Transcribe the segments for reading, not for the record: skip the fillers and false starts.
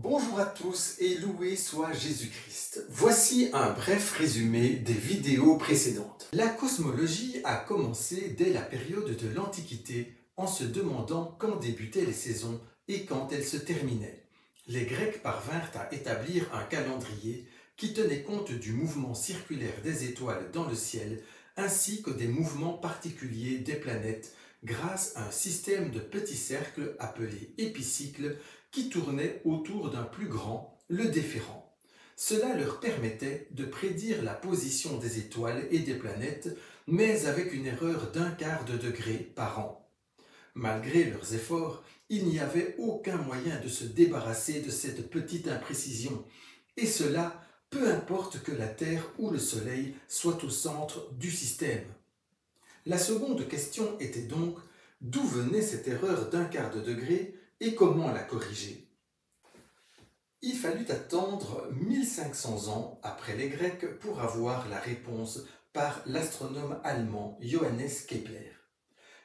Bonjour à tous et loué soit Jésus-Christ. Voici un bref résumé des vidéos précédentes. La cosmologie a commencé dès la période de l'Antiquité en se demandant quand débutaient les saisons et quand elles se terminaient. Les Grecs parvinrent à établir un calendrier qui tenait compte du mouvement circulaire des étoiles dans le ciel ainsi que des mouvements particuliers des planètes grâce à un système de petits cercles appelés épicycles qui tournaient autour d'un plus grand, le déférent. Cela leur permettait de prédire la position des étoiles et des planètes, mais avec une erreur d'1/4 de degré par an. Malgré leurs efforts, il n'y avait aucun moyen de se débarrasser de cette petite imprécision, et cela peu importe que la Terre ou le Soleil soient au centre du système. La seconde question était donc d'où venait cette erreur d'1/4 de degré et comment la corriger? Il fallut attendre 1500 ans après les Grecs pour avoir la réponse par l'astronome allemand Johannes Kepler.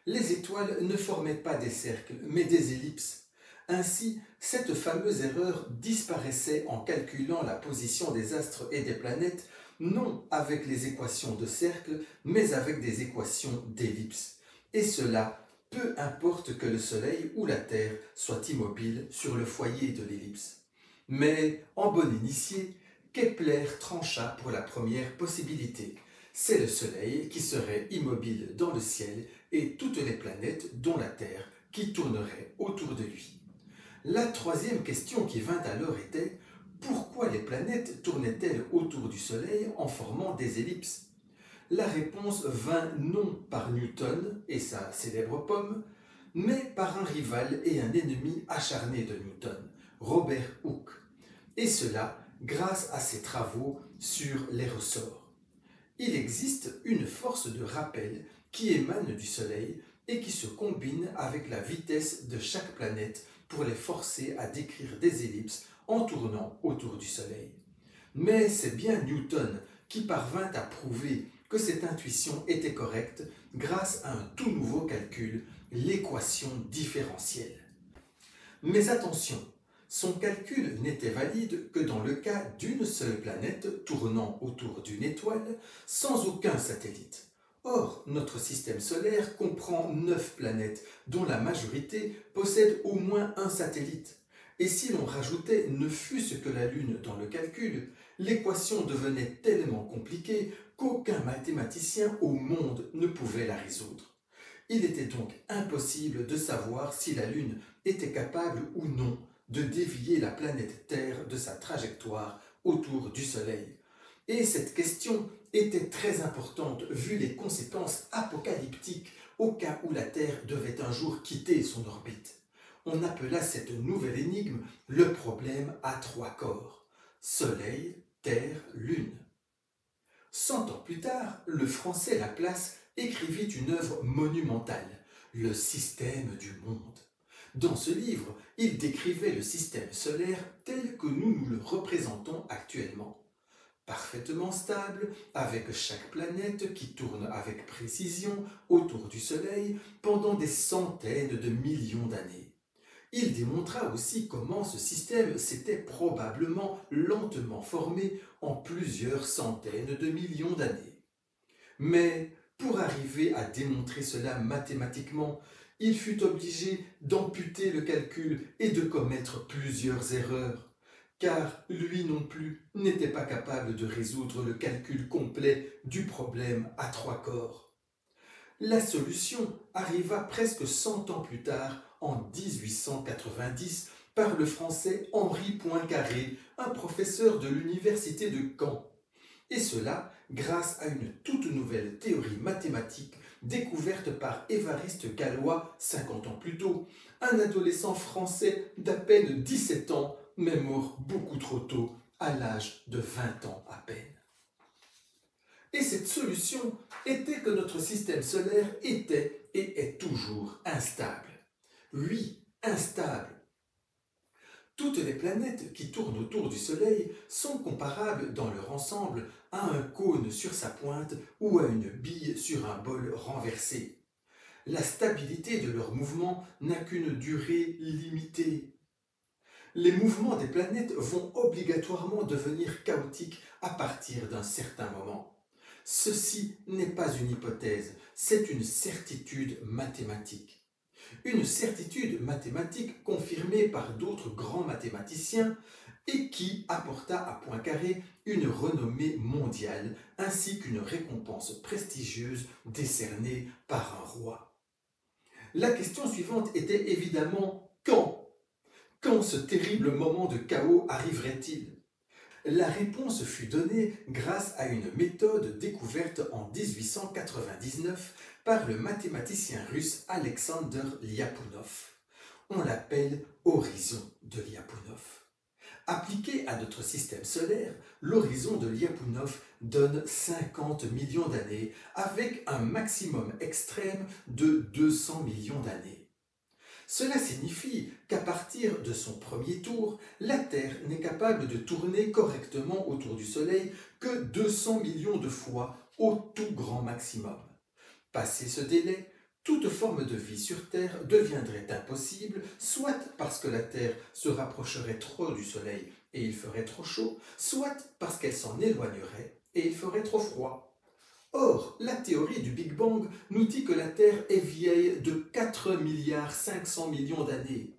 Les étoiles ne formaient pas des cercles, mais des ellipses. Ainsi, cette fameuse erreur disparaissait en calculant la position des astres et des planètes, non avec les équations de cercle, mais avec des équations d'ellipse. Et cela, peu importe que le Soleil ou la Terre soient immobiles sur le foyer de l'ellipse. Mais, en bon initié, Kepler trancha pour la première possibilité. C'est le Soleil qui serait immobile dans le ciel et toutes les planètes, dont la Terre, qui tourneraient autour de lui. La troisième question qui vint alors était pourquoi les planètes tournaient-elles autour du Soleil en formant des ellipses? La réponse vint non par Newton et sa célèbre pomme, mais par un rival et un ennemi acharné de Newton, Robert Hooke, et cela grâce à ses travaux sur les ressorts. Il existe une force de rappel qui émane du Soleil et qui se combine avec la vitesse de chaque planète pour les forcer à décrire des ellipses en tournant autour du Soleil. Mais c'est bien Newton qui parvint à prouver que cette intuition était correcte grâce à un tout nouveau calcul, l'équation différentielle. Mais attention, son calcul n'était valide que dans le cas d'une seule planète tournant autour d'une étoile sans aucun satellite. Or, notre système solaire comprend 9 planètes dont la majorité possède au moins un satellite. Et si l'on rajoutait ne fût-ce que la Lune dans le calcul, l'équation devenait tellement compliquée qu'aucun mathématicien au monde ne pouvait la résoudre. Il était donc impossible de savoir si la Lune était capable ou non de dévier la planète Terre de sa trajectoire autour du Soleil. Et cette question était très importante vu les conséquences apocalyptiques au cas où la Terre devait un jour quitter son orbite. On appela cette nouvelle énigme le problème à 3 corps, Soleil, Terre, Lune. 100 ans plus tard, le français Laplace écrivit une œuvre monumentale, Le système du monde. Dans ce livre, il décrivait le système solaire tel que nous le représentons actuellement. Parfaitement stable, avec chaque planète qui tourne avec précision autour du Soleil pendant des centaines de millions d'années. Il démontra aussi comment ce système s'était probablement lentement formé en plusieurs centaines de millions d'années. Mais pour arriver à démontrer cela mathématiquement, il fut obligé d'amputer le calcul et de commettre plusieurs erreurs, car lui non plus n'était pas capable de résoudre le calcul complet du problème à 3 corps. La solution arriva presque 100 ans plus tard, en 1890, par le français Henri Poincaré, un professeur de l'université de Caen. Et cela grâce à une toute nouvelle théorie mathématique découverte par Évariste Galois 50 ans plus tôt, un adolescent français d'à peine 17 ans, mais mort beaucoup trop tôt, à l'âge de 20 ans à peine. Et cette solution était que notre système solaire était et est toujours instable. Oui, instable. Toutes les planètes qui tournent autour du Soleil sont comparables dans leur ensemble à un cône sur sa pointe ou à une bille sur un bol renversé. La stabilité de leur mouvement n'a qu'une durée limitée. Les mouvements des planètes vont obligatoirement devenir chaotiques à partir d'un certain moment. Ceci n'est pas une hypothèse, c'est une certitude mathématique. Une certitude mathématique confirmée par d'autres grands mathématiciens et qui apporta à Poincaré une renommée mondiale ainsi qu'une récompense prestigieuse décernée par un roi. La question suivante était évidemment quand? Quand ce terrible moment de chaos arriverait-il? La réponse fut donnée grâce à une méthode découverte en 1899 par le mathématicien russe Alexander Lyapunov. On l'appelle horizon de Lyapunov. Appliqué à notre système solaire, l'horizon de Lyapunov donne 50 millions d'années avec un maximum extrême de 200 millions d'années. Cela signifie qu'à partir de son premier tour, la Terre n'est capable de tourner correctement autour du Soleil que 200 millions de fois au tout grand maximum. Passé ce délai, toute forme de vie sur Terre deviendrait impossible, soit parce que la Terre se rapprocherait trop du Soleil et il ferait trop chaud, soit parce qu'elle s'en éloignerait et il ferait trop froid. Or, la théorie du Big Bang nous dit que la Terre est vieille de 4 milliards 500 millions d'années.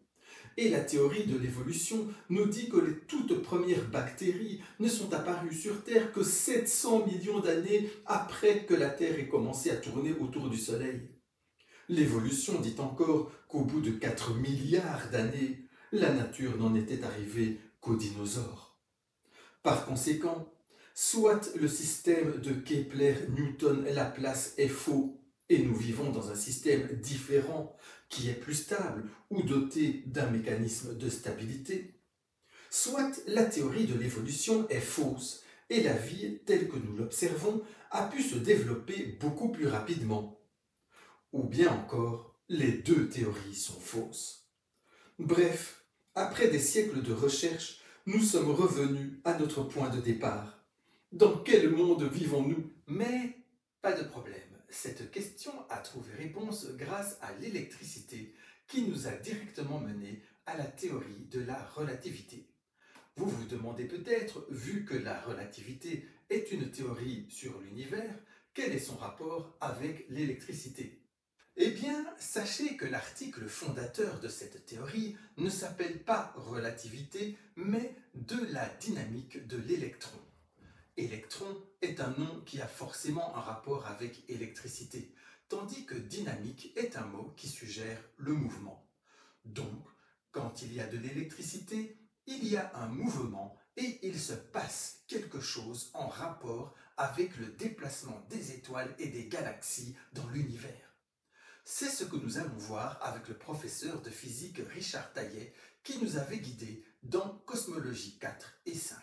Et la théorie de l'évolution nous dit que les toutes premières bactéries ne sont apparues sur Terre que 700 millions d'années après que la Terre ait commencé à tourner autour du Soleil. L'évolution dit encore qu'au bout de 4 milliards d'années, la nature n'en était arrivée qu'aux dinosaures. Par conséquent, soit le système de Kepler-Newton-Laplace est faux et nous vivons dans un système différent qui est plus stable ou doté d'un mécanisme de stabilité, soit la théorie de l'évolution est fausse et la vie telle que nous l'observons a pu se développer beaucoup plus rapidement. Ou bien encore, les deux théories sont fausses. Bref, après des siècles de recherche, nous sommes revenus à notre point de départ. Dans quel monde vivons-nous? Mais pas de problème, cette question a trouvé réponse grâce à l'électricité qui nous a directement menés à la théorie de la relativité. Vous vous demandez peut-être, vu que la relativité est une théorie sur l'univers, quel est son rapport avec l'électricité? Eh bien, sachez que l'article fondateur de cette théorie ne s'appelle pas relativité, mais de la dynamique de l'électron. Électron est un nom qui a forcément un rapport avec électricité, tandis que dynamique est un mot qui suggère le mouvement. Donc, quand il y a de l'électricité, il y a un mouvement et il se passe quelque chose en rapport avec le déplacement des étoiles et des galaxies dans l'univers. C'est ce que nous allons voir avec le professeur de physique Richard Taillet qui nous avait guidés dans Cosmologie 4 et 5.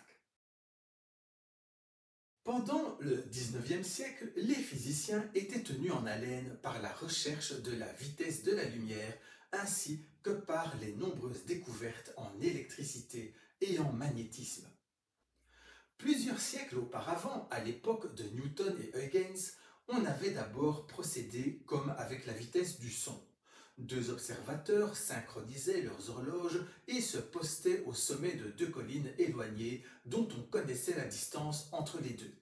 Pendant le XIXe siècle, les physiciens étaient tenus en haleine par la recherche de la vitesse de la lumière ainsi que par les nombreuses découvertes en électricité et en magnétisme. Plusieurs siècles auparavant, à l'époque de Newton et Huygens, on avait d'abord procédé comme avec la vitesse du son. Deux observateurs synchronisaient leurs horloges et se postaient au sommet de deux collines éloignées dont on connaissait la distance entre les deux.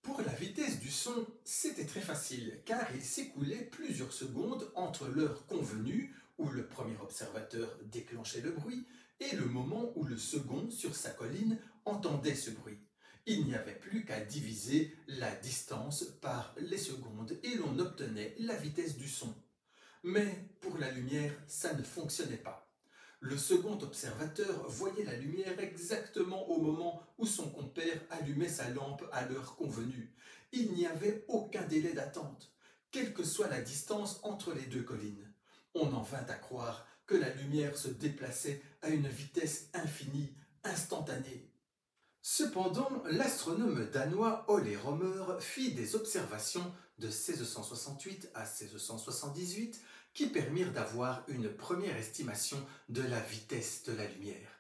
Pour la vitesse du son, c'était très facile car il s'écoulait plusieurs secondes entre l'heure convenue où le premier observateur déclenchait le bruit et le moment où le second sur sa colline entendait ce bruit. Il n'y avait plus qu'à diviser la distance par les secondes et l'on obtenait la vitesse du son. Mais pour la lumière, ça ne fonctionnait pas. Le second observateur voyait la lumière exactement au moment où son compère allumait sa lampe à l'heure convenue. Il n'y avait aucun délai d'attente, quelle que soit la distance entre les deux collines. On en vint à croire que la lumière se déplaçait à une vitesse infinie, instantanée. Cependant, l'astronome danois Ole Rømer fit des observations de 1668 à 1678 qui permirent d'avoir une première estimation de la vitesse de la lumière.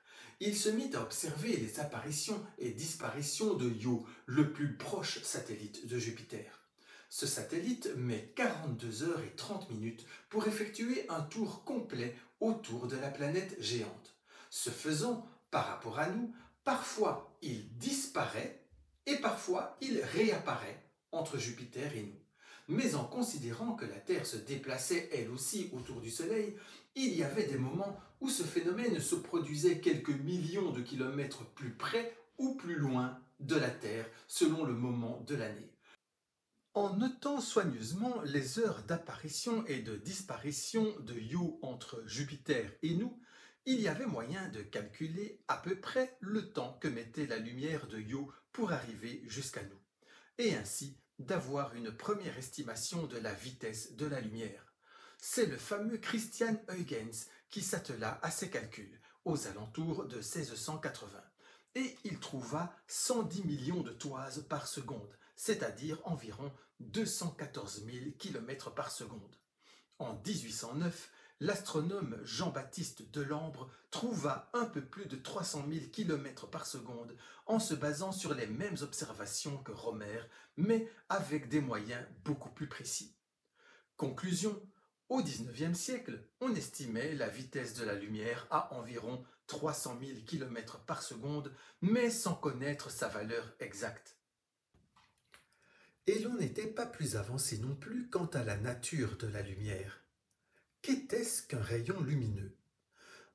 Il se mit à observer les apparitions et disparitions de Io, le plus proche satellite de Jupiter. Ce satellite met 42 heures et 30 minutes pour effectuer un tour complet autour de la planète géante. Ce faisant, par rapport à nous, parfois il disparaît et parfois il réapparaît entre Jupiter et nous. Mais en considérant que la Terre se déplaçait elle aussi autour du Soleil, il y avait des moments où ce phénomène se produisait quelques millions de kilomètres plus près ou plus loin de la Terre, selon le moment de l'année. En notant soigneusement les heures d'apparition et de disparition de Io entre Jupiter et nous, il y avait moyen de calculer à peu près le temps que mettait la lumière de Io pour arriver jusqu'à nous, et ainsi d'avoir une première estimation de la vitesse de la lumière. C'est le fameux Christian Huygens qui s'attela à ces calculs aux alentours de 1680, et il trouva 110 millions de toises par seconde, c'est-à-dire environ 214 000 km par seconde. En 1809, l'astronome Jean-Baptiste Delambre trouva un peu plus de 300 000 km par seconde en se basant sur les mêmes observations que Romer, mais avec des moyens beaucoup plus précis. Conclusion, au XIXe siècle, on estimait la vitesse de la lumière à environ 300 000 km par seconde, mais sans connaître sa valeur exacte. Et l'on n'était pas plus avancé non plus quant à la nature de la lumière. Qu'était-ce qu'un rayon lumineux?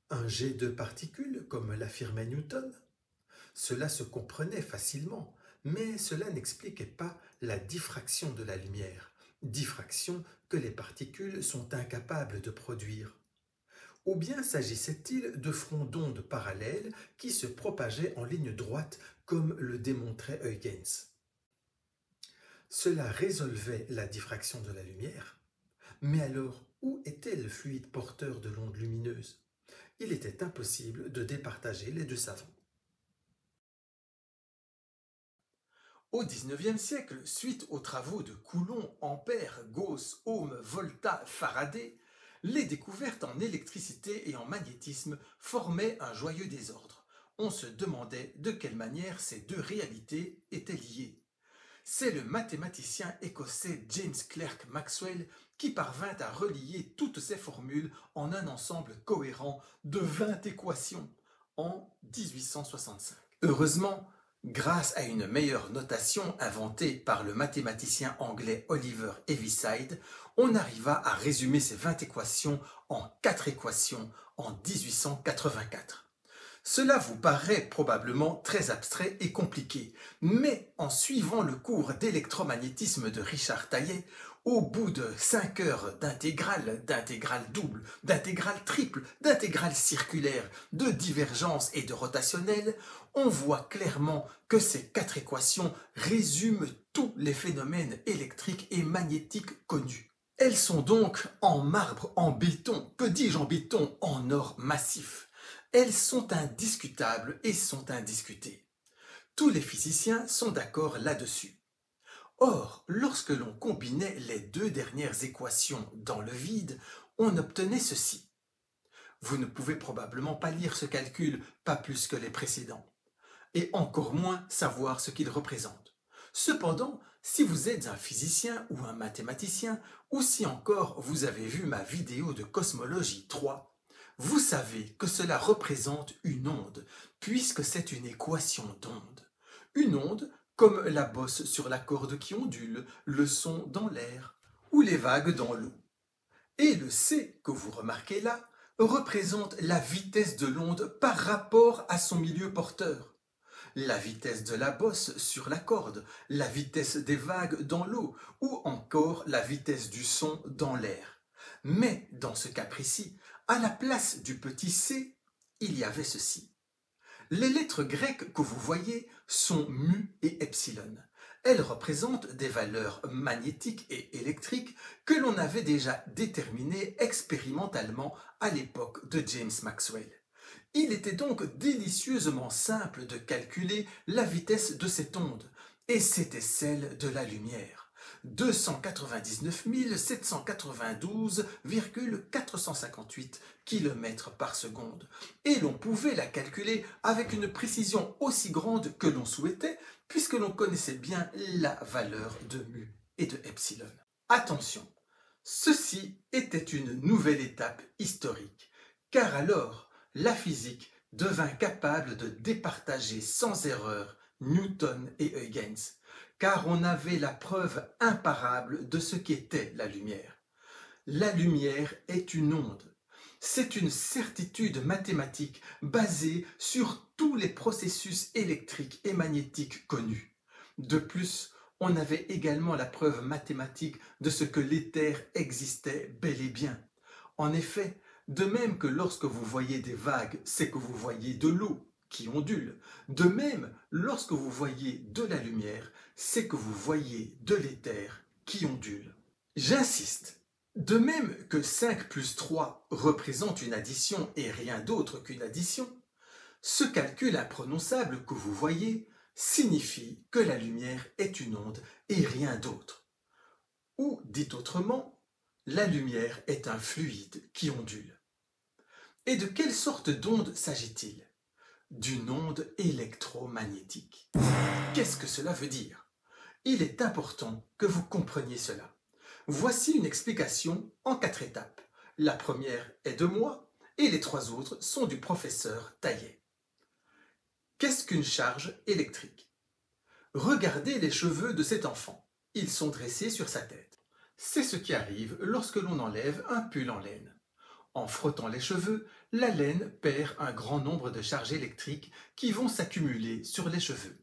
Un jet de particules, comme l'affirmait Newton? Cela se comprenait facilement, mais cela n'expliquait pas la diffraction de la lumière, diffraction que les particules sont incapables de produire. Ou bien s'agissait-il de fronts d'ondes parallèles qui se propageaient en ligne droite, comme le démontrait Huygens? Cela résolvait la diffraction de la lumière. Mais alors, où était le fluide porteur de l'onde lumineuse? Il était impossible de départager les deux savants. Au XIXe siècle, suite aux travaux de Coulomb, Ampère, Gauss, Ohm, Volta, Faraday, les découvertes en électricité et en magnétisme formaient un joyeux désordre. On se demandait de quelle manière ces deux réalités étaient liées. C'est le mathématicien écossais James Clerk Maxwell qui parvint à relier toutes ces formules en un ensemble cohérent de 20 équations en 1865. Heureusement, grâce à une meilleure notation inventée par le mathématicien anglais Oliver Heaviside, on arriva à résumer ces 20 équations en 4 équations en 1884. Cela vous paraît probablement très abstrait et compliqué, mais en suivant le cours d'électromagnétisme de Richard Taillet, au bout de 5 heures d'intégrale double, d'intégrale triple, d'intégrale circulaire, de divergence et de rotationnelle, on voit clairement que ces 4 équations résument tous les phénomènes électriques et magnétiques connus. Elles sont donc en marbre, en béton, que dis-je en béton, en or massif. Elles sont indiscutables et sont indiscutées. Tous les physiciens sont d'accord là-dessus. Or, lorsque l'on combinait les deux dernières équations dans le vide, on obtenait ceci. Vous ne pouvez probablement pas lire ce calcul, pas plus que les précédents, et encore moins savoir ce qu'il représente. Cependant, si vous êtes un physicien ou un mathématicien, ou si encore vous avez vu ma vidéo de cosmologie 3, vous savez que cela représente une onde, puisque c'est une équation d'onde. Une onde comme la bosse sur la corde qui ondule, le son dans l'air, ou les vagues dans l'eau. Et le C que vous remarquez là représente la vitesse de l'onde par rapport à son milieu porteur. La vitesse de la bosse sur la corde, la vitesse des vagues dans l'eau, ou encore la vitesse du son dans l'air. Mais dans ce cas précis, à la place du petit c, il y avait ceci. Les lettres grecques que vous voyez sont mu et epsilon. Elles représentent des valeurs magnétiques et électriques que l'on avait déjà déterminées expérimentalement à l'époque de James Maxwell. Il était donc délicieusement simple de calculer la vitesse de cette onde, et c'était celle de la lumière. 299 792,458 km par seconde. Et l'on pouvait la calculer avec une précision aussi grande que l'on souhaitait, puisque l'on connaissait bien la valeur de mu et de epsilon. Attention, ceci était une nouvelle étape historique, car alors la physique devint capable de départager sans erreur Newton et Huygens, car on avait la preuve imparable de ce qu'était la lumière. La lumière est une onde. C'est une certitude mathématique basée sur tous les processus électriques et magnétiques connus. De plus, on avait également la preuve mathématique de ce que l'éther existait bel et bien. En effet, de même que lorsque vous voyez des vagues, c'est que vous voyez de l'eau qui ondule. De même, lorsque vous voyez de la lumière, c'est que vous voyez de l'éther qui ondule. J'insiste. De même que 5 plus 3 représente une addition et rien d'autre qu'une addition, ce calcul imprononçable que vous voyez signifie que la lumière est une onde et rien d'autre. Ou, dit autrement, la lumière est un fluide qui ondule. Et de quelle sorte d'onde s'agit-il? D'une onde électromagnétique. Qu'est-ce que cela veut dire? Il est important que vous compreniez cela. Voici une explication en 4 étapes. La première est de moi et les 3 autres sont du professeur Taillet. Qu'est-ce qu'une charge électrique? Regardez les cheveux de cet enfant. Ils sont dressés sur sa tête. C'est ce qui arrive lorsque l'on enlève un pull en laine. En frottant les cheveux, la laine perd un grand nombre de charges électriques qui vont s'accumuler sur les cheveux.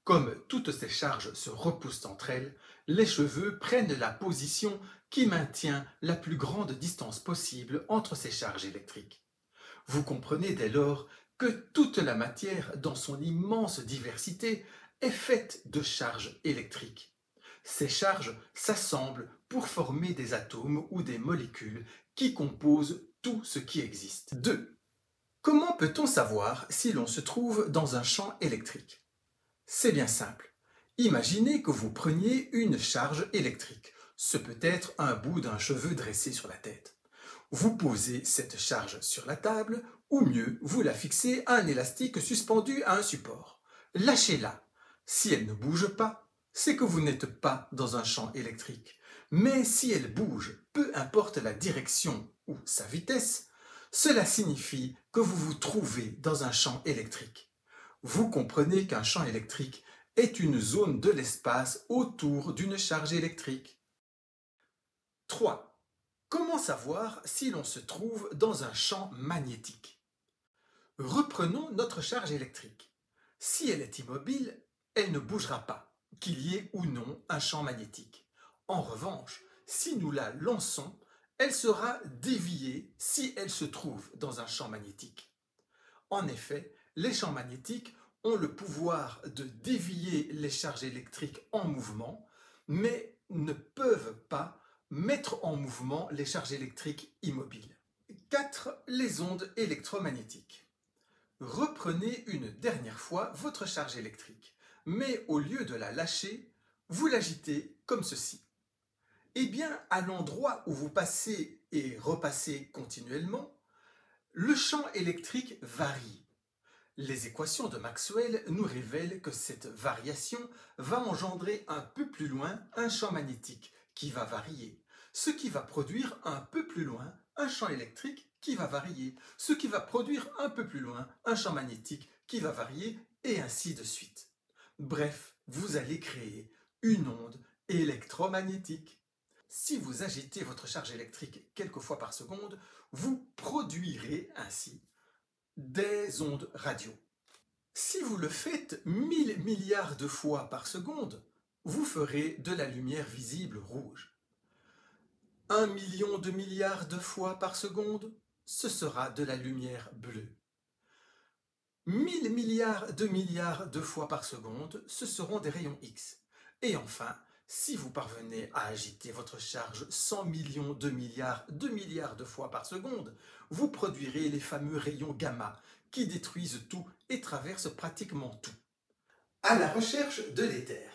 Comme toutes ces charges se repoussent entre elles, les cheveux prennent la position qui maintient la plus grande distance possible entre ces charges électriques. Vous comprenez dès lors que toute la matière, dans son immense diversité, est faite de charges électriques. Ces charges s'assemblent pour former des atomes ou des molécules qui composent tout ce qui existe. 2. Comment peut-on savoir si l'on se trouve dans un champ électrique? C'est bien simple. Imaginez que vous preniez une charge électrique. Ce peut être un bout d'un cheveu dressé sur la tête. Vous posez cette charge sur la table, ou mieux, vous la fixez à un élastique suspendu à un support. Lâchez-la. Si elle ne bouge pas, c'est que vous n'êtes pas dans un champ électrique. Mais si elle bouge, peu importe la direction ou sa vitesse, cela signifie que vous vous trouvez dans un champ électrique. Vous comprenez qu'un champ électrique est une zone de l'espace autour d'une charge électrique. 3. Comment savoir si l'on se trouve dans un champ magnétique? Reprenons notre charge électrique. Si elle est immobile, elle ne bougera pas, qu'il y ait ou non un champ magnétique. En revanche, si nous la lançons, elle sera déviée si elle se trouve dans un champ magnétique. En effet, les champs magnétiques ont le pouvoir de dévier les charges électriques en mouvement, mais ne peuvent pas mettre en mouvement les charges électriques immobiles. 4. Les ondes électromagnétiques. Reprenez une dernière fois votre charge électrique, mais au lieu de la lâcher, vous l'agitez comme ceci. Eh bien, à l'endroit où vous passez et repassez continuellement, le champ électrique varie. Les équations de Maxwell nous révèlent que cette variation va engendrer un peu plus loin un champ magnétique qui va varier, ce qui va produire un peu plus loin un champ électrique qui va varier, ce qui va produire un peu plus loin un champ magnétique qui va varier, et ainsi de suite. Bref, vous allez créer une onde électromagnétique. Si vous agitez votre charge électrique quelques fois par seconde, vous produirez ainsi des ondes radio. Si vous le faites 1000 milliards de fois par seconde, vous ferez de la lumière visible rouge. 1 million de milliards de fois par seconde, ce sera de la lumière bleue. 1000 milliards de fois par seconde, ce seront des rayons X. Et enfin, si vous parvenez à agiter votre charge 100 millions de milliards de fois par seconde, vous produirez les fameux rayons gamma qui détruisent tout et traversent pratiquement tout. À la recherche de l'éther.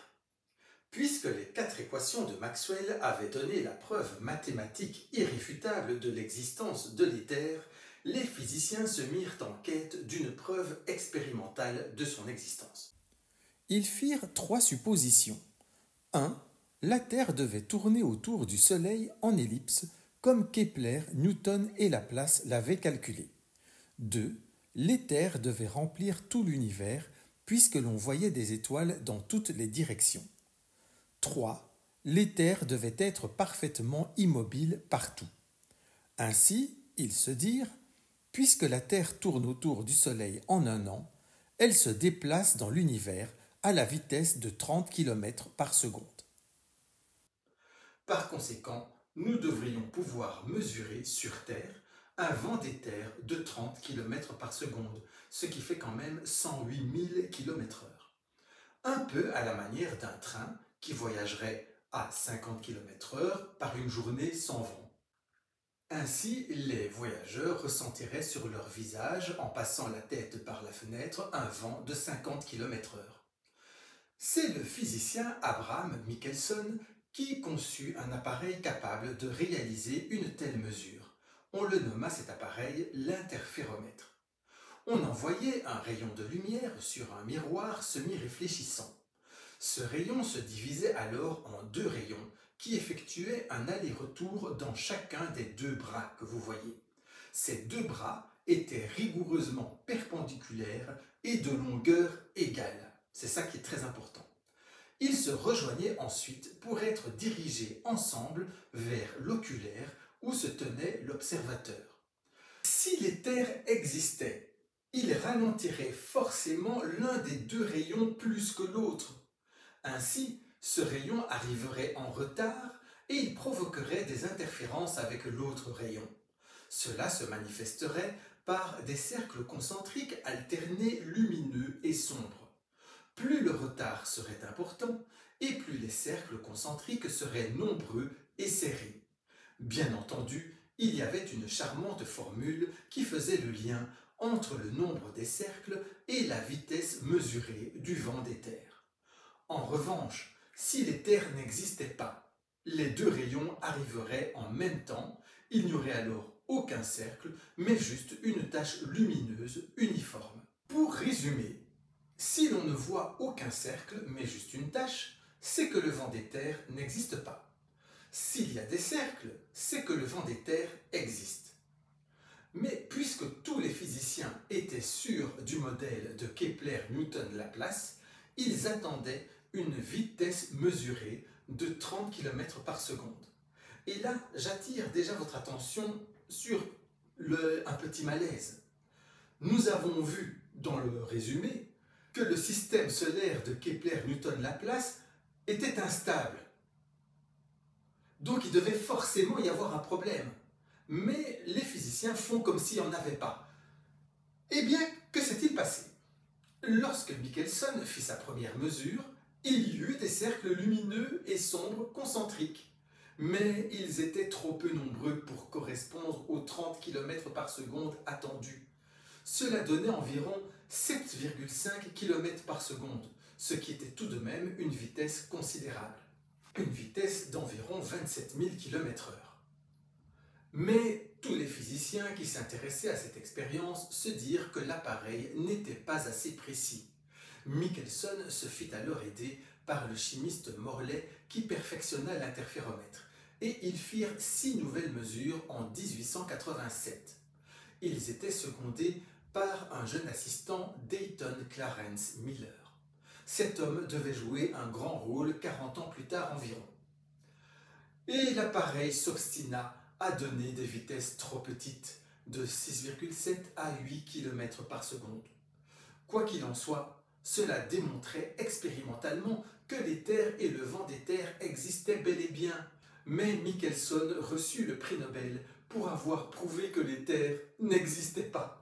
Puisque les 4 équations de Maxwell avaient donné la preuve mathématique irréfutable de l'existence de l'éther, les physiciens se mirent en quête d'une preuve expérimentale de son existence. Ils firent 3 suppositions. 1. La Terre devait tourner autour du Soleil en ellipse, comme Kepler, Newton et Laplace l'avaient calculé. 2. l'éther devait remplir tout l'univers puisque l'on voyait des étoiles dans toutes les directions. 3. L'éther devait être parfaitement immobile partout. Ainsi, ils se dirent, puisque la Terre tourne autour du Soleil en un an, elle se déplace dans l'univers à la vitesse de 30 km par seconde. Par conséquent, nous devrions pouvoir mesurer sur Terre un vent d'éther de 30 km par seconde, ce qui fait quand même 108 000 km/h. Un peu à la manière d'un train qui voyagerait à 50 km/h par une journée sans vent. Ainsi, les voyageurs ressentiraient sur leur visage, en passant la tête par la fenêtre, un vent de 50 km/h. C'est le physicien Abraham Michelson qui conçut un appareil capable de réaliser une telle mesure. On le nomma cet appareil l'interféromètre. On envoyait un rayon de lumière sur un miroir semi-réfléchissant. Ce rayon se divisait alors en deux rayons qui effectuaient un aller-retour dans chacun des deux bras que vous voyez. Ces deux bras étaient rigoureusement perpendiculaires et de longueur égale. C'est ça qui est très important. Ils se rejoignaient ensuite pour être dirigés ensemble vers l'oculaire où se tenait l'observateur. Si l'éther existait, il ralentirait forcément l'un des deux rayons plus que l'autre. Ainsi, ce rayon arriverait en retard et il provoquerait des interférences avec l'autre rayon. Cela se manifesterait par des cercles concentriques alternés lumineux et sombres. Plus le retard serait important et plus les cercles concentriques seraient nombreux et serrés. Bien entendu, il y avait une charmante formule qui faisait le lien entre le nombre des cercles et la vitesse mesurée du vent d'éther. En revanche, si l'éther n'existait pas, les deux rayons arriveraient en même temps, il n'y aurait alors aucun cercle, mais juste une tache lumineuse uniforme. Pour résumer, si l'on ne voit aucun cercle, mais juste une tache, c'est que le vent d'éther n'existe pas. S'il y a des cercles, c'est que le vent d'éther existe. Mais puisque tous les physiciens étaient sûrs du modèle de Kepler-Newton-Laplace, ils attendaient une vitesse mesurée de 30 km par seconde. Et là, j'attire déjà votre attention sur un petit malaise. Nous avons vu dans le résumé que le système solaire de Kepler-Newton-Laplace était instable. Donc il devait forcément y avoir un problème. Mais les physiciens font comme s'il n'y en avait pas. Eh bien, que s'est-il passé? Lorsque Michelson fit sa première mesure, il y eut des cercles lumineux et sombres concentriques. Mais ils étaient trop peu nombreux pour correspondre aux 30 km par seconde attendus. Cela donnait environ 7,5 km par seconde, ce qui était tout de même une vitesse considérable. Une vitesse d'environ 27 000 km/h. Mais tous les physiciens qui s'intéressaient à cette expérience se dirent que l'appareil n'était pas assez précis. Michelson se fit alors aider par le chimiste Morley qui perfectionna l'interféromètre, et ils firent 6 nouvelles mesures en 1887. Ils étaient secondés par un jeune assistant, Dayton Clarence Miller. Cet homme devait jouer un grand rôle 40 ans plus tard environ. Et l'appareil s'obstina à donner des vitesses trop petites, de 6,7 à 8 km par seconde. Quoi qu'il en soit, cela démontrait expérimentalement que l'éther et le vent d'éther existaient bel et bien, mais Michelson reçut le prix Nobel pour avoir prouvé que l'éther n'existait pas.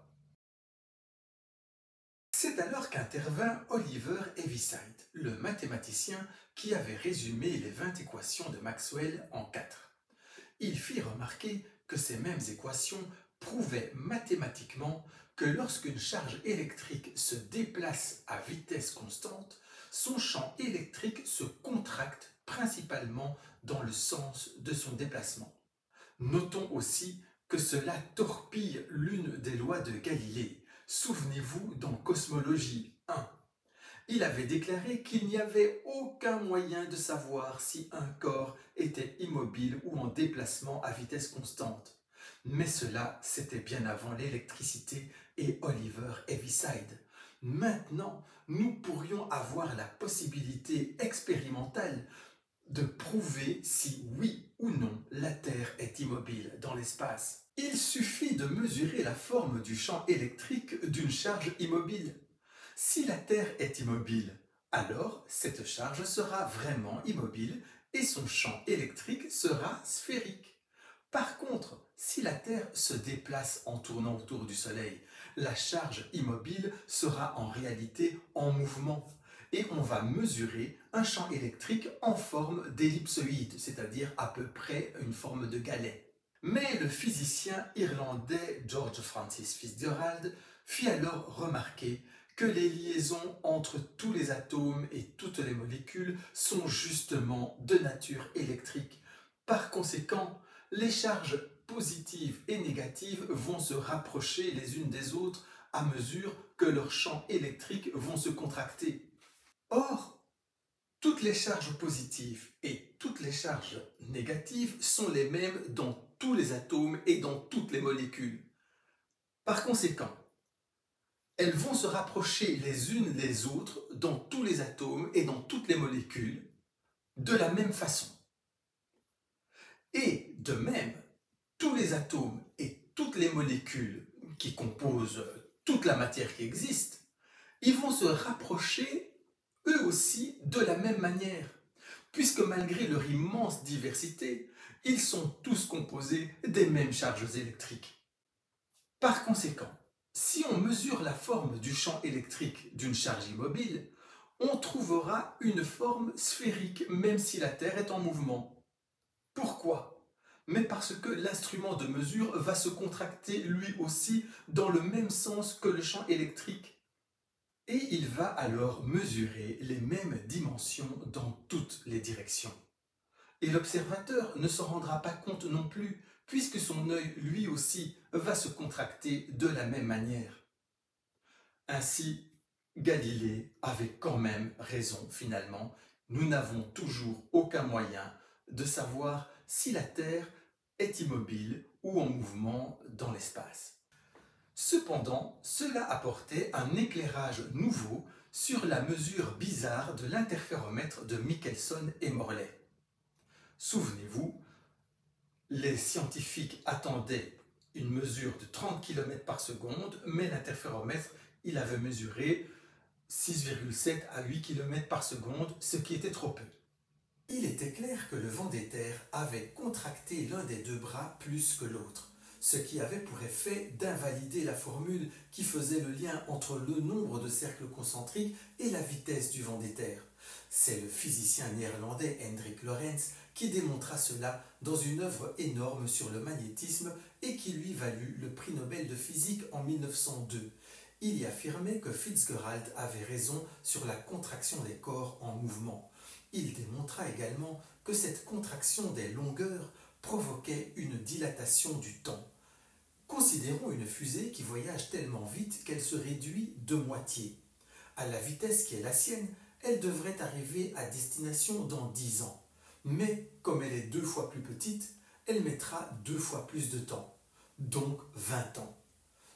C'est alors qu'intervint Oliver Heaviside, le mathématicien qui avait résumé les 20 équations de Maxwell en 4. Il fit remarquer que ces mêmes équations prouvaient mathématiquement que lorsqu'une charge électrique se déplace à vitesse constante, son champ électrique se contracte principalement dans le sens de son déplacement. Notons aussi que cela torpille l'une des lois de Galilée. Souvenez-vous dans Cosmologie 1. Il avait déclaré qu'il n'y avait aucun moyen de savoir si un corps était immobile ou en déplacement à vitesse constante. Mais cela, c'était bien avant l'électricité et Oliver Heaviside. Maintenant, nous pourrions avoir la possibilité expérimentale de prouver si oui ou non la Terre est immobile dans l'espace. Il suffit de mesurer la forme du champ électrique d'une charge immobile. Si la Terre est immobile, alors cette charge sera vraiment immobile et son champ électrique sera sphérique. Par contre, si la Terre se déplace en tournant autour du Soleil, la charge immobile sera en réalité en mouvement et on va mesurer un champ électrique en forme d'ellipsoïde, c'est-à-dire à peu près une forme de galet. Mais le physicien irlandais George Francis Fitzgerald fit alors remarquer que les liaisons entre tous les atomes et toutes les molécules sont justement de nature électrique. Par conséquent, les charges positives et négatives vont se rapprocher les unes des autres à mesure que leurs champs électriques vont se contracter. Or, toutes les charges positives et toutes les charges négatives sont les mêmes dans tous les atomes et dans toutes les molécules. Par conséquent, elles vont se rapprocher les unes des autres dans tous les atomes et dans toutes les molécules de la même façon. Et de même, tous les atomes et toutes les molécules qui composent toute la matière qui existe, ils vont se rapprocher eux aussi de la même manière, puisque malgré leur immense diversité, ils sont tous composés des mêmes charges électriques. Par conséquent, si on mesure la forme du champ électrique d'une charge immobile, on trouvera une forme sphérique même si la Terre est en mouvement. Pourquoi ? Mais parce que l'instrument de mesure va se contracter lui aussi dans le même sens que le champ électrique. Et il va alors mesurer les mêmes dimensions dans toutes les directions. Et l'observateur ne s'en rendra pas compte non plus, puisque son œil lui aussi va se contracter de la même manière. Ainsi, Galilée avait quand même raison finalement. Nous n'avons toujours aucun moyen de savoir si la Terre est immobile ou en mouvement dans l'espace. Cependant, cela apportait un éclairage nouveau sur la mesure bizarre de l'interféromètre de Michelson et Morley. Souvenez-vous, les scientifiques attendaient une mesure de 30 km par seconde, mais l'interféromètre, il avait mesuré 6,7 à 8 km par seconde, ce qui était trop peu. Il était clair que le Vendéter avait contracté l'un des deux bras plus que l'autre, ce qui avait pour effet d'invalider la formule qui faisait le lien entre le nombre de cercles concentriques et la vitesse du Vendéter. C'est le physicien néerlandais Hendrik Lorentz qui démontra cela dans une œuvre énorme sur le magnétisme et qui lui valut le prix Nobel de physique en 1902. Il y affirmait que Fitzgerald avait raison sur la contraction des corps en mouvement. Il démontra également que cette contraction des longueurs provoquait une dilatation du temps. Considérons une fusée qui voyage tellement vite qu'elle se réduit de moitié. À la vitesse qui est la sienne, elle devrait arriver à destination dans 10 ans. Mais comme elle est 2 fois plus petite, elle mettra 2 fois plus de temps, donc 20 ans.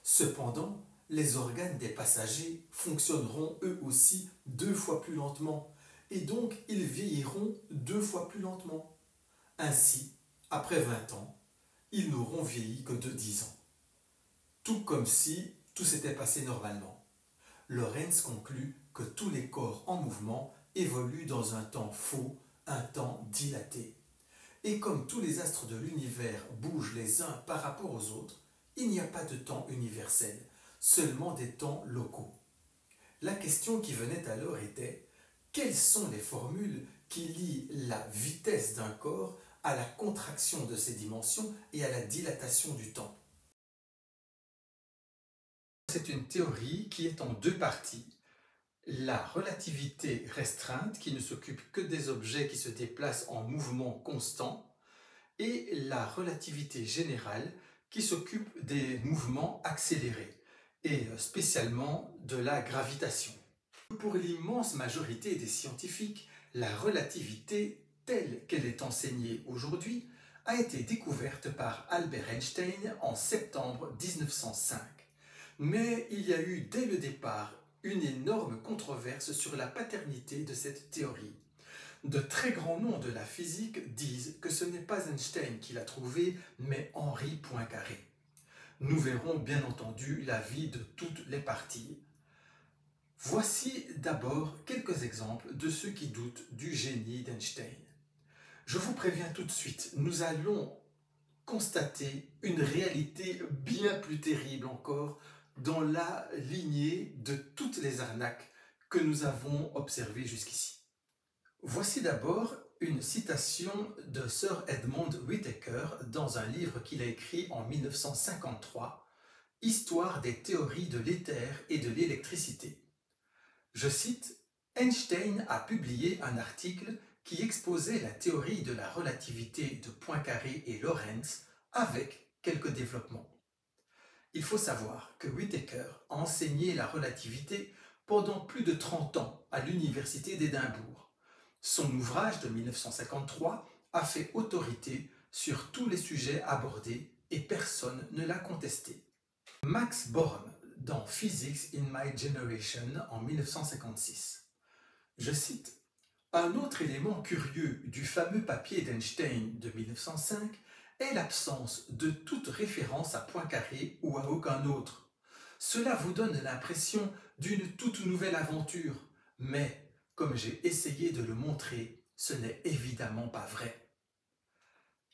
Cependant, les organes des passagers fonctionneront eux aussi 2 fois plus lentement, et donc ils vieilliront 2 fois plus lentement. Ainsi, après 20 ans, ils n'auront vieilli que de 10 ans. Tout comme si tout s'était passé normalement. Lorentz conclut que tous les corps en mouvement évoluent dans un temps faux, un temps dilaté. Et comme tous les astres de l'univers bougent les uns par rapport aux autres, il n'y a pas de temps universel, seulement des temps locaux. La question qui venait alors était: quelles sont les formules qui lient la vitesse d'un corps à la contraction de ses dimensions et à la dilatation du temps? C'est une théorie qui est en 2 parties. La relativité restreinte, qui ne s'occupe que des objets qui se déplacent en mouvement constant, et la relativité générale, qui s'occupe des mouvements accélérés, et spécialement de la gravitation. Pour l'immense majorité des scientifiques, la relativité telle qu'elle est enseignée aujourd'hui a été découverte par Albert Einstein en septembre 1905. Mais il y a eu dès le départ une énorme controverse sur la paternité de cette théorie. De très grands noms de la physique disent que ce n'est pas Einstein qui l'a trouvée, mais Henri Poincaré. Nous verrons bien entendu l'avis de toutes les parties. Voici d'abord quelques exemples de ceux qui doutent du génie d'Einstein. Je vous préviens tout de suite, nous allons constater une réalité bien plus terrible encore dans la lignée de toutes les arnaques que nous avons observées jusqu'ici. Voici d'abord une citation de Sir Edmund Whittaker dans un livre qu'il a écrit en 1953, « Histoire des théories de l'éther et de l'électricité ». Je cite, « Einstein a publié un article qui exposait la théorie de la relativité de Poincaré et Lorentz avec quelques développements. » Il faut savoir que Whittaker a enseigné la relativité pendant plus de 30 ans à l'université d'Édimbourg. Son ouvrage de 1953 a fait autorité sur tous les sujets abordés et personne ne l'a contesté. Max Born dans Physics in My Generation en 1956. Je cite, « Un autre élément curieux du fameux papier d'Einstein de 1905 est l'absence de toute référence à Poincaré ou à aucun autre. Cela vous donne l'impression d'une toute nouvelle aventure, mais, comme j'ai essayé de le montrer, ce n'est évidemment pas vrai. »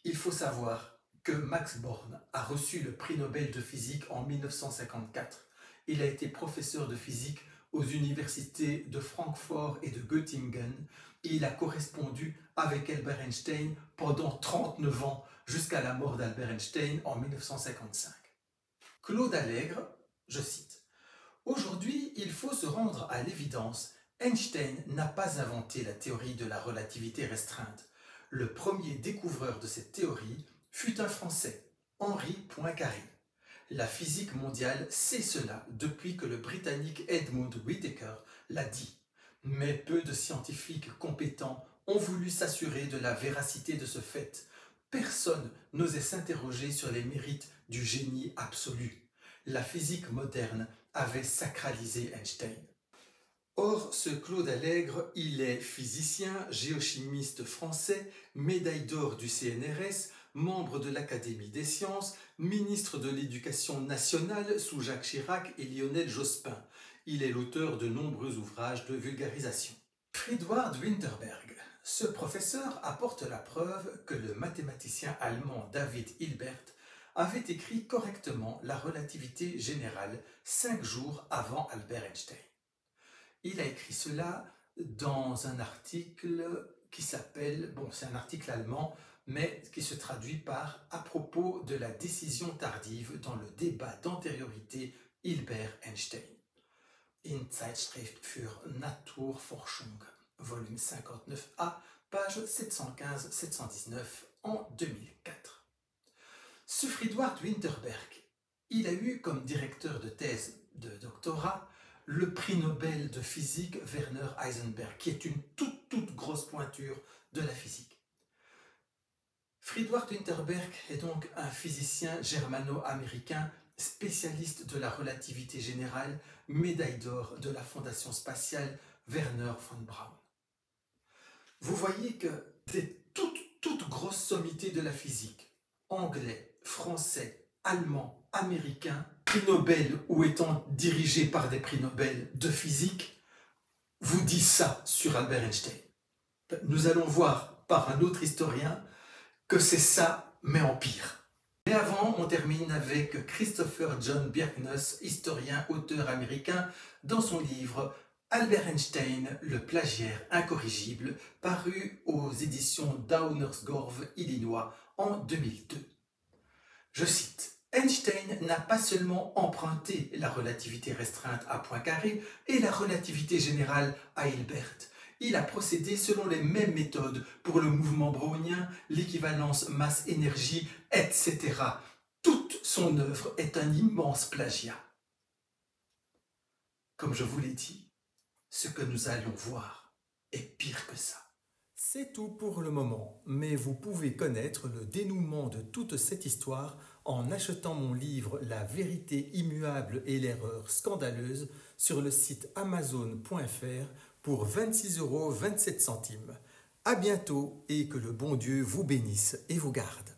Il faut savoir que Max Born a reçu le prix Nobel de physique en 1954. Il a été professeur de physique aux universités de Francfort et de Göttingen et il a correspondu avec Albert Einstein pendant 39 ans jusqu'à la mort d'Albert Einstein en 1955. Claude Allègre, je cite, « Aujourd'hui, il faut se rendre à l'évidence, Einstein n'a pas inventé la théorie de la relativité restreinte. Le premier découvreur de cette théorie fut un Français, Henri Poincaré. La physique mondiale sait cela depuis que le Britannique Edmund Whittaker l'a dit. Mais peu de scientifiques compétents ont voulu s'assurer de la véracité de ce fait. Personne n'osait s'interroger sur les mérites du génie absolu. La physique moderne avait sacralisé Einstein. » Or, ce Claude Allègre, il est physicien, géochimiste français, médaille d'or du CNRS, membre de l'Académie des sciences, ministre de l'Éducation nationale sous Jacques Chirac et Lionel Jospin. Il est l'auteur de nombreux ouvrages de vulgarisation. Friedwald Winterberg. Ce professeur apporte la preuve que le mathématicien allemand David Hilbert avait écrit correctement la relativité générale 5 jours avant Albert Einstein. Il a écrit cela dans un article qui s'appelle, c'est un article allemand, mais qui se traduit par « À propos de la décision tardive dans le débat d'antériorité Hilbert-Einstein » in Zeitschrift für Naturforschung, volume 59a, page 715-719 en 2004. Ce Friedwald Winterberg, il a eu comme directeur de thèse de doctorat le prix Nobel de physique Werner Heisenberg, qui est une toute grosse pointure de la physique. Friedwald Winterberg est donc un physicien germano-américain spécialiste de la relativité générale, médaille d'or de la Fondation spatiale Werner von Braun. Vous voyez que des toutes grosses sommités de la physique, anglais, français, allemand, américain, prix Nobel ou étant dirigés par des prix Nobel de physique, vous disent ça sur Albert Einstein. Nous allons voir par un autre historien que c'est ça, mais en pire. Mais avant, on termine avec Christopher John Bjerknes, historien, auteur américain, dans son livre Albert Einstein, le plagiaire incorrigible, paru aux éditions Downersgorv, Illinois, en 2002. Je cite, « Einstein n'a pas seulement emprunté la relativité restreinte à Poincaré et la relativité générale à Hilbert. Il a procédé selon les mêmes méthodes pour le mouvement brownien, l'équivalence masse-énergie, etc. Toute son œuvre est un immense plagiat. » Comme je vous l'ai dit, ce que nous allons voir est pire que ça. C'est tout pour le moment, mais vous pouvez connaître le dénouement de toute cette histoire en achetant mon livre La vérité immuable et l'erreur scandaleuse sur le site amazon.fr pour 26,27 €. À bientôt et que le bon Dieu vous bénisse et vous garde.